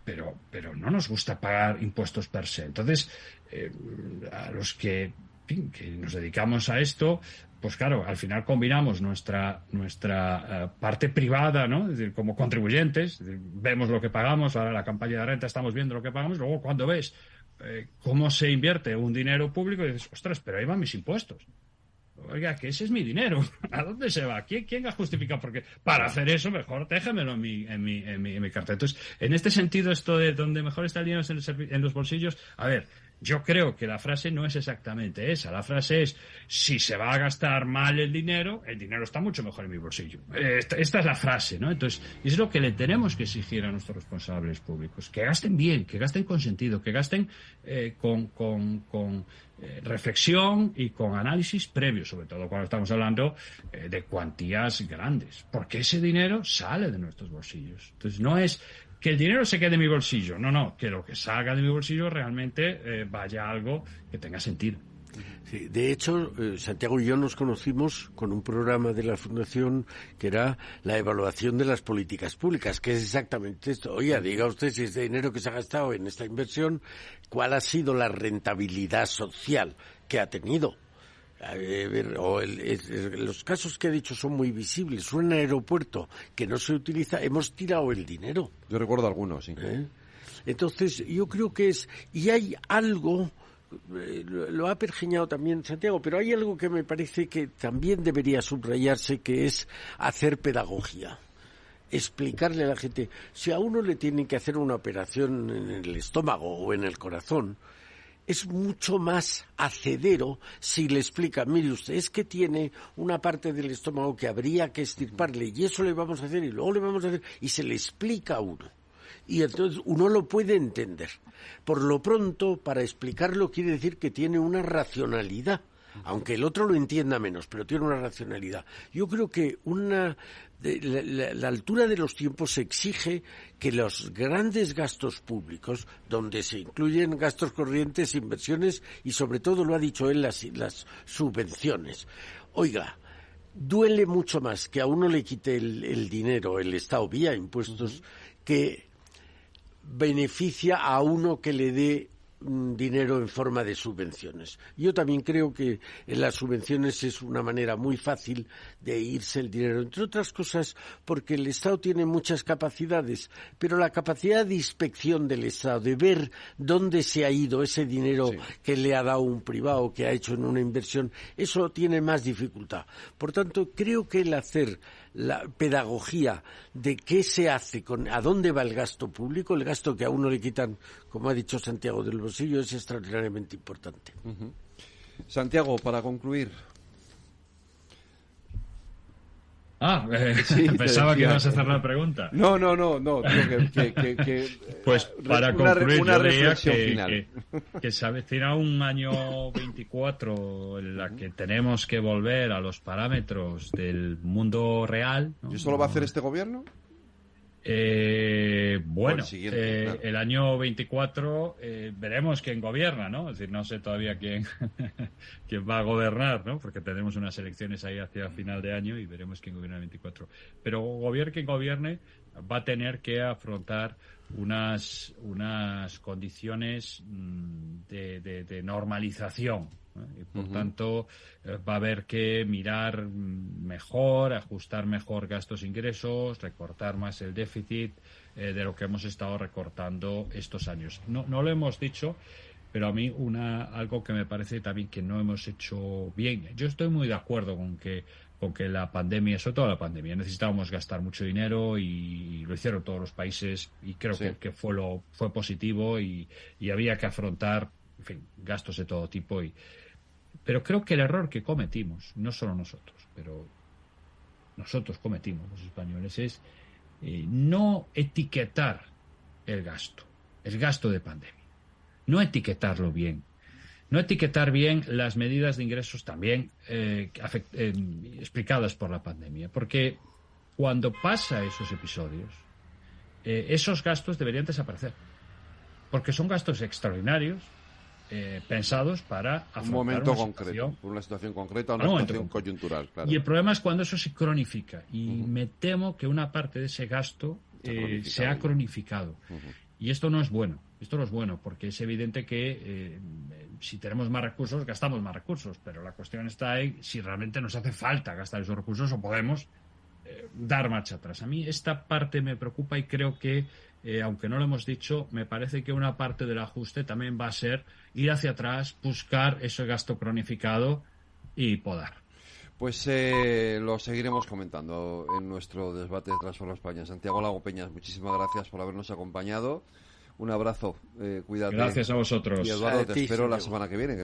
pero no nos gusta pagar impuestos per se. Entonces, a los que nos dedicamos a esto, pues claro, al final combinamos nuestra parte privada, ¿no? Es decir, como contribuyentes, vemos lo que pagamos, ahora la campaña de renta estamos viendo lo que pagamos, luego cuando ves cómo se invierte un dinero público, y dices, ostras, pero ahí van mis impuestos. Oiga, que ese es mi dinero. ¿A dónde se va? ¿Quién ha justificado? Porque para hacer eso, mejor déjamelo en mi cartera. Entonces, en este sentido, esto de donde mejor está el dinero es en los bolsillos. A ver, yo creo que la frase no es exactamente esa. La frase es, si se va a gastar mal el dinero está mucho mejor en mi bolsillo. Esta es la frase, ¿no? Entonces, es lo que le tenemos que exigir a nuestros responsables públicos. Que gasten bien, que gasten con sentido, que gasten con reflexión y con análisis previo, sobre todo cuando estamos hablando de cuantías grandes. Porque ese dinero sale de nuestros bolsillos. Entonces, no es que el dinero se quede en mi bolsillo. No, que lo que salga de mi bolsillo realmente vaya a algo que tenga sentido. Sí, de hecho, Santiago y yo nos conocimos con un programa de la Fundación que era la evaluación de las políticas públicas, que es exactamente esto. Oiga, diga usted si este dinero que se ha gastado en esta inversión, ¿cuál ha sido la rentabilidad social que ha tenido? Los casos que he dicho son muy visibles. Un aeropuerto que no se utiliza, hemos tirado el dinero. Yo recuerdo algunos, sí. Entonces, yo creo que y hay algo, lo ha pergeñado también Santiago, pero hay algo que me parece que también debería subrayarse, que es hacer pedagogía. Explicarle a la gente, si a uno le tienen que hacer una operación en el estómago o en el corazón, es mucho más hacedero si le explica, mire usted, es que tiene una parte del estómago que habría que extirparle y eso le vamos a hacer y luego le vamos a hacer, y se le explica a uno. Y entonces uno lo puede entender. Por lo pronto, para explicarlo quiere decir que tiene una racionalidad, aunque el otro lo entienda menos, pero tiene una racionalidad. Yo creo que la altura de los tiempos exige que los grandes gastos públicos, donde se incluyen gastos corrientes, inversiones y sobre todo, lo ha dicho él, las subvenciones. Oiga, duele mucho más que a uno le quite el dinero, el Estado, vía impuestos, que beneficia a uno que le dé dinero en forma de subvenciones. Yo también creo que en las subvenciones es una manera muy fácil de irse el dinero, entre otras cosas porque el Estado tiene muchas capacidades, pero la capacidad de inspección del Estado, de ver dónde se ha ido ese dinero que le ha dado un privado, que ha hecho en una inversión, eso tiene más dificultad. Por tanto, creo que el hacer la pedagogía de qué se hace, a dónde va el gasto público, el gasto que a uno le quitan, como ha dicho Santiago, del bolsillo, es extraordinariamente importante. Santiago, para concluir. Pensaba que ibas a hacer la pregunta. No. Pues para concluir, una yo diría reflexión final. que se avecina un año 24 en la que tenemos que volver a los parámetros del mundo real, ¿no? ¿Y eso lo va a hacer este gobierno? Bueno, claro. el año 24 veremos quién gobierna, ¿no? Es decir, no sé todavía quién va a gobernar, ¿no? Porque tenemos unas elecciones ahí hacia final de año y veremos quién gobierna el 24. Pero quien gobierne va a tener que afrontar unas condiciones de normalización, ¿no? Y por tanto va a haber que mirar mejor, ajustar mejor gastos-ingresos, recortar más el déficit de lo que hemos estado recortando estos años. No lo hemos dicho, pero a mí algo que me parece también que no hemos hecho bien. Yo estoy muy de acuerdo con que la pandemia, sobre todo la pandemia, necesitábamos gastar mucho dinero y lo hicieron todos los países y creo que fue positivo y había que afrontar, en fin, gastos de todo tipo. Pero creo que el error que cometimos, no solo nosotros, pero nosotros cometimos, los españoles, es no etiquetar el gasto de pandemia. No etiquetarlo bien. No etiquetar bien las medidas de ingresos también explicadas por la pandemia. Porque cuando pasa esos episodios, esos gastos deberían desaparecer. Porque son gastos extraordinarios pensados para afrontar un momento una concreto, una situación concreta, una situación coyuntural. Claro. Y el problema es cuando eso se cronifica. Y me temo que una parte de ese gasto se ha cronificado. Y esto no es bueno. Esto no es bueno porque es evidente que si tenemos más recursos, gastamos más recursos. Pero la cuestión está en si realmente nos hace falta gastar esos recursos o podemos dar marcha atrás. A mí esta parte me preocupa y creo que, aunque no lo hemos dicho, me parece que una parte del ajuste también va a ser ir hacia atrás, buscar ese gasto cronificado y podar. Pues lo seguiremos comentando en nuestro debate de Transforma España. Santiago Lago Peñas, muchísimas gracias por habernos acompañado. Un abrazo, cuídate. Gracias a vosotros. Y Eduardo, te espero la semana que viene.